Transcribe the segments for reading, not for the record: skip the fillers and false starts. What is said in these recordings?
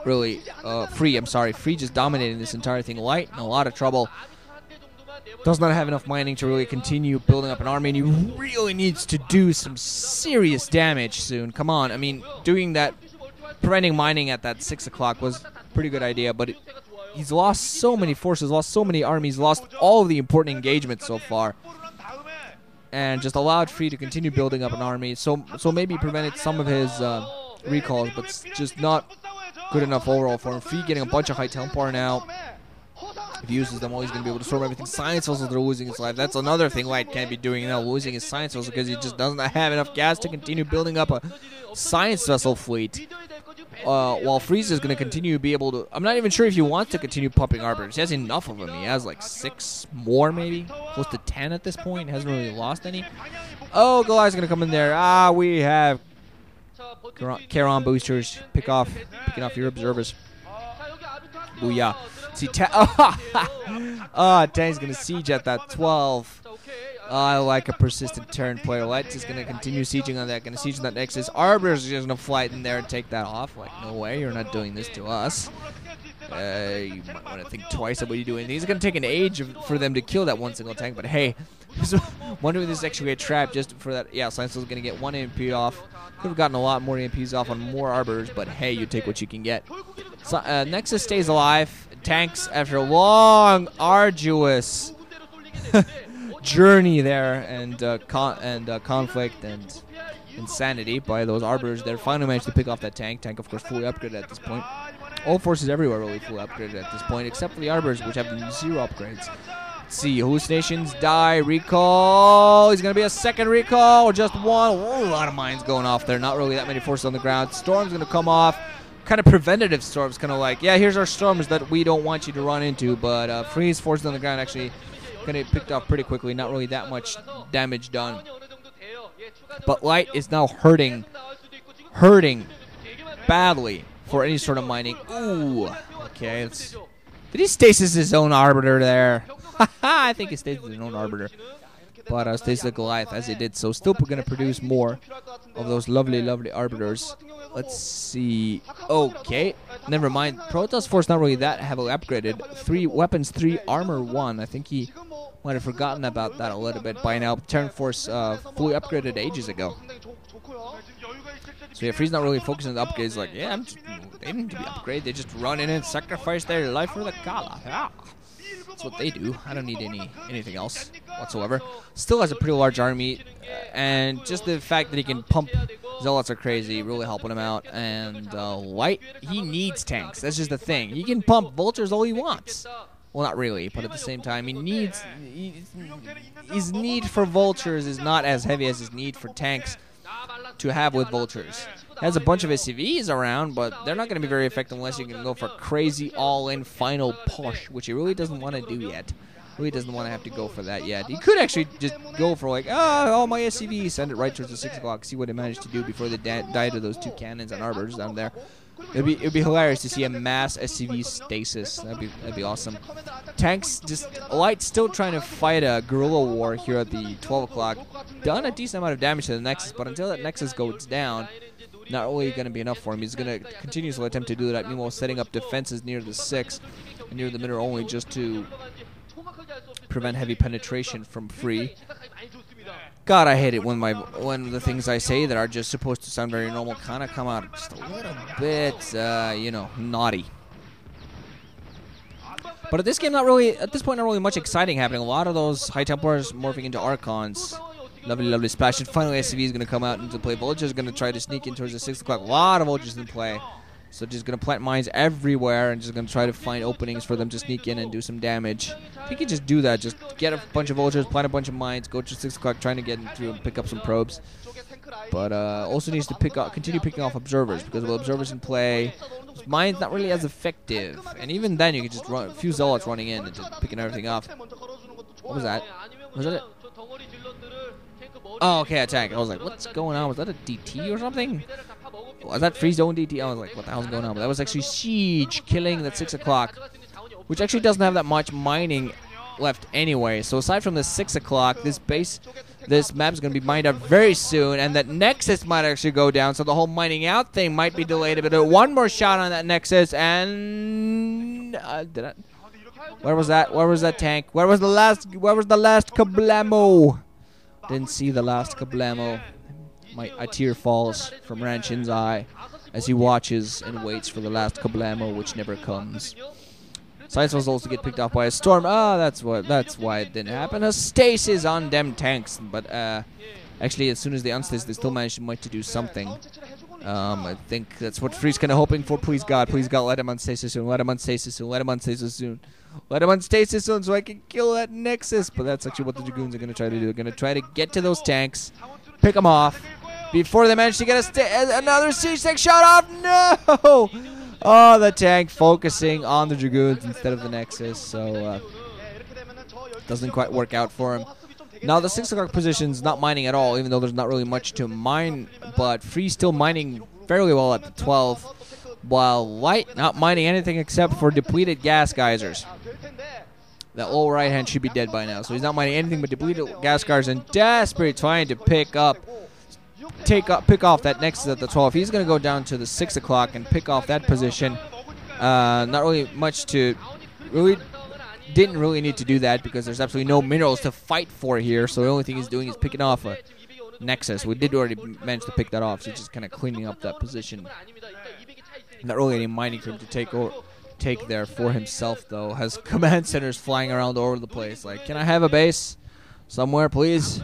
really, Free, I'm sorry, Free just dominating this entire thing. Light in a lot of trouble. Does not have enough mining to really continue building up an army, and he really needs to do some serious damage soon. Come on, I mean, doing that, preventing mining at that 6 o'clock was a pretty good idea, but he's lost so many forces, lost so many armies, lost all of the important engagements so far, and just allowed Free to continue building up an army. So maybe prevented some of his recalls, but it's just not good enough overall for him. Free getting a bunch of high tempo now. If he uses them all, he's going to be able to storm everything. Science vessels, they're losing his life. That's another thing Light can't be doing now, losing his science vessels, because he just doesn't have enough gas to continue building up a science vessel fleet. While Freeze is going to continue to be able to... I'm not even sure if he wants to continue pumping arbiters. He has enough of them. He has like 6 more close to 10 at this point. Hasn't really lost any. Oh, Goliath's going to come in there. We have Charon boosters. Picking off your observers. Booyah. See, Tang's going to siege at that 12. I like a persistent turn player. Light is going to continue sieging on that. Going to siege on that Nexus. Arbiter's just going to fly in there and take that off. Like, no way. You're not doing this to us. You might want to think twice about what you're doing. It's going to take an age for them to kill that one single tank. But hey, wondering if this is actually a trap just for that. Yeah, Science is going to get 1 EMP off. Could have gotten a lot more EMPs off on more arbiters. But hey, you take what you can get. So, Nexus stays alive. Tanks after a long, arduous journey there, and conflict and insanity by those arbiters there, finally managed to pick off that tank. Tank, of course, fully upgraded at this point. All forces everywhere really fully upgraded at this point, except for the arbiters, which have 0 upgrades. Let's see, hallucinations, die, recall. He's going to be a second recall, or just one. A lot of mines going off there. Not really that many forces on the ground. Storm's going to come off. Kind of preventative storms, kind of like, yeah, here's our storms that we don't want you to run into, but Freeze forces on the ground actually going to be picked off pretty quickly. Not really that much damage done. But Light is now hurting badly for any sort of mining. Ooh, okay. Did he stasis his own arbiter there? I think he stasis his own arbiter. But stasis the Goliath as he did so. Still going to produce more of those lovely, lovely arbiters. Let's see. Okay. Never mind. Protoss Force not really that heavily upgraded. 3 weapons, 3 armor, 1. I think he might have forgotten about that a little bit by now. Terran Force fully upgraded ages ago. So yeah, Free's not really focusing on the upgrades. Like, yeah, they need to be upgraded. They just run in and sacrifice their life for the Kala. Yeah. That's what they do. I don't need anything else whatsoever. Still has a pretty large army, and just the fact that he can pump Zealots are crazy, really helping him out. And Light, he needs tanks. That's just the thing. He can pump vultures all he wants. Well, not really, but at the same time, his need for vultures is not as heavy as his need for tanks to have with vultures. Has a bunch of SCVs around, but they're not going to be very effective unless you can go for crazy all-in final push, which he really doesn't want to do yet. Really doesn't want to have to go for that yet. He could actually just go for like, all my SCVs, send it right towards the 6 o'clock, see what he managed to do before they die to those 2 cannons and arbiters down there. It'd be hilarious to see a mass SCV stasis. That'd be awesome. Tanks just Light still trying to fight a guerrilla war here at the 12 o'clock. Done a decent amount of damage to the Nexus, but until that Nexus goes down, not really going to be enough for him. He's going to continuously attempt to do that. Meanwhile, setting up defenses near the 6 and near the middle only just to prevent heavy penetration from Free. God, I hate it when the things I say that are just supposed to sound very normal kind of come out just a little bit, naughty. But at this game, at this point, not really much exciting happening. A lot of those High Templars morphing into Archons. Lovely, lovely splash. And finally, SCV is going to come out into play. Vulture is going to try to sneak in towards the 6 o'clock. A lot of Vultures in play. So just going to plant mines everywhere and just going to try to find openings for them to sneak in and do some damage. If he could just do that, just get a bunch of Vultures, plant a bunch of mines, go to 6 o'clock, trying to get in through and pick up some probes. But also needs to continue picking off Observers, because with Observers in play, mines not really as effective. And even then, you can just run a few Zealots running in and just picking everything off. What was that? Was that it? Oh, okay, attack. I was like, what's going on? Was that a DT or something? Was that Freeze Zone DT? I was like, what the hell's going on? But that was actually Siege killing that 6 o'clock, which actually doesn't have that much mining left anyway. So aside from the 6 o'clock, this base, This map's going to be mined out very soon, and that Nexus might actually go down, so the whole mining out thing might be delayed a bit. One more shot on that Nexus, and where was that? Where was that tank? Where was the last kablamo? Didn't see the last kablamo. A tear falls from Ranshin's eye as he watches and waits for the last kablamo, which never comes. Science was also get picked off by a storm. That's why it didn't happen. A stasis on them tanks, but actually, as soon as they unstasis, they still managed to do something. I think that's what Free's kind of hoping for. Please God, let him unstasis soon. Let him unstasis soon. Let him unstasis soon. Let him unstasis soon, so I can kill that Nexus. But that's actually what the Dragoons are going to try to do. They're going to try to get to those tanks, pick them off before they manage to get another siege tank shot off. No. Oh, the tank focusing on the Dragoons instead of the Nexus, so doesn't quite work out for him. Now the 6 o'clock position's not mining at all, even though there's not really much to mine, but Free's still mining fairly well at the 12, while Light not mining anything except for depleted gas geysers. That lower right hand should be dead by now, so he's not mining anything but depleted gas geysers and desperately trying to pick off that Nexus at the 12. He's going to go down to the 6 o'clock and pick off that position. Not really much to didn't really need to do that because there's absolutely no minerals to fight for here. So the only thing he's doing is picking off a Nexus. We did already manage to pick that off, so he's just kind of cleaning up that position. Not really any mining for him to take there for himself, though. Has command centers flying around all over the place. Like, can I have a base somewhere, please?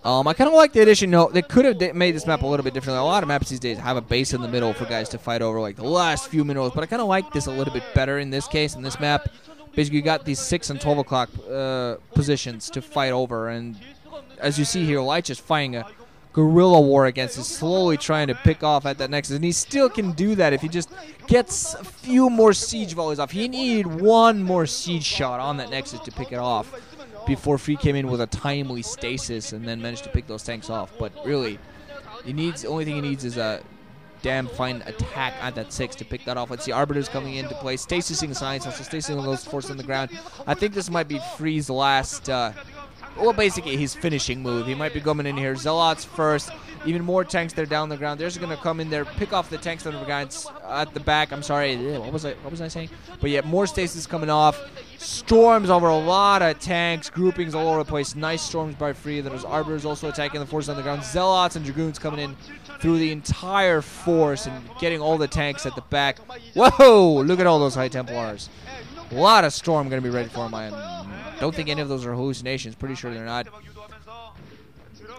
I kind of like the addition. No, they could have made this map a little bit differently. A lot of maps these days have a base in the middle for guys to fight over, like the last few minerals. But I kind of like this a little bit better in this case. In this map, basically you got these 6 and 12 o'clock positions to fight over. And as you see here, Light just fighting a guerrilla war against is slowly trying to pick off at that Nexus. And he still can do that if he just gets a few more siege volleys off. He needed one more siege shot on that Nexus to pick it off before Free came in with a timely stasis and then managed to pick those tanks off. But really, the only thing he needs is a damn fine attack at that 6 to pick that off. Let's see, Arbiter's coming into play, stasising Science, also stasising those forces on the ground. I think this might be Free's last, well, basically his finishing move. He might be coming in here. Zealots first. Even more tanks that are down on the ground. They're just going to come in there, pick off the tanks that are at the back. I'm sorry, what was I saying? But yeah, more stasis coming off. Storms over a lot of tanks, groupings all over the place. Nice storms by Free. There's Arbiters also attacking the forces on the ground. Zealots and Dragoons coming in through the entire force and getting all the tanks at the back. Whoa! Look at all those High Templars. A lot of storm going to be ready for him. I don't think any of those are hallucinations. Pretty sure they're not.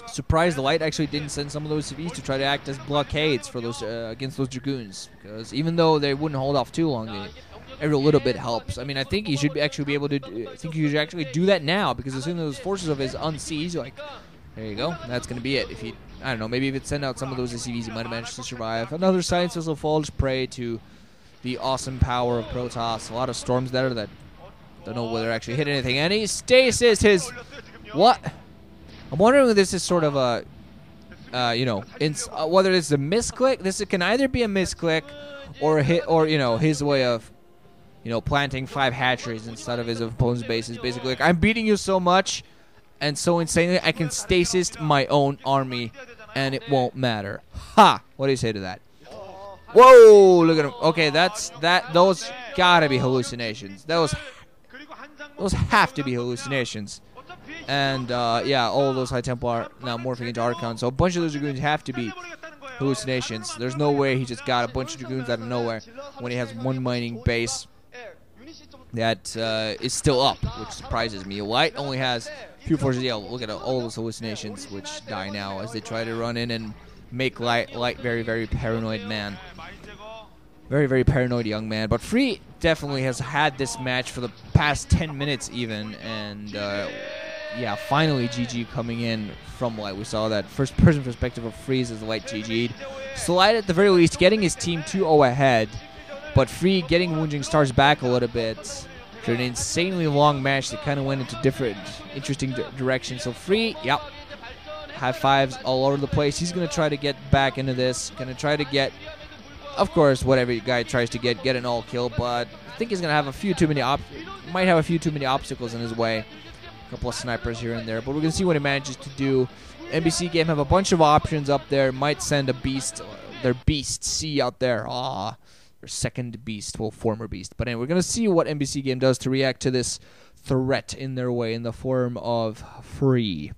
Surprised the Light actually didn't send some of those civies to try to act as blockades for those against those Dragoons, because even though they wouldn't hold off too long, every little bit helps. I mean, I think he should actually be able to. I think he should actually do that now, because as soon as those forces of his unseized, like, there you go, that's gonna be it. If he, I don't know, maybe if it sent out some of those SCVs, he might have managed to survive. Another Science Vessel falls prey to the awesome power of Protoss. A lot of storms there that don't know whether actually hit anything. And he stasis his what? I'm wondering if this is sort of a, whether it's a misclick. This can either be a misclick, or his way of, planting 5 hatcheries instead of his opponent's bases. Basically, like, I'm beating you so much and so insanely, I can stasis my own army, and it won't matter. Ha! What do you say to that? Whoa! Look at him. Okay, those gotta be hallucinations. Those have to be hallucinations. And, yeah, all of those High Templar now morphing into Archons. So a bunch of those Dragoons have to be hallucinations. There's no way he just got a bunch of Dragoons out of nowhere when he has one mining base that is still up, which surprises me. Light only has a few forces. Yeah, look at all those hallucinations, which die now as they try to run in and make Light very, very paranoid man. Very, very paranoid young man. But Free definitely has had this match for the past 10 minutes even, and yeah, finally GG coming in from Light. We saw that first-person perspective of Freeze as Light GG'd. So Light, at the very least, getting his team 2-0 ahead, but Free getting Woongjin Stars back a little bit for an insanely long match that kind of went into different, interesting directions. So Free, yep, high fives all over the place. He's going to try to get back into this, going to try to get, of course, whatever guy tries to get an all kill, but I think he's going to have a few too many obstacles in his way. A couple of snipers here and there, but we're going to see what he manages to do. MBC Game have a bunch of options up there. Might send a beast, their beast C out there. Their second beast, well, former beast. But anyway, we're going to see what MBC Game does to react to this threat in their way in the form of free.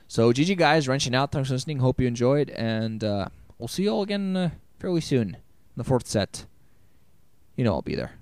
So GG guys, wrenching out. Thanks for listening. Hope you enjoyed, and we'll see you all again fairly soon in the fourth set. You know I'll be there.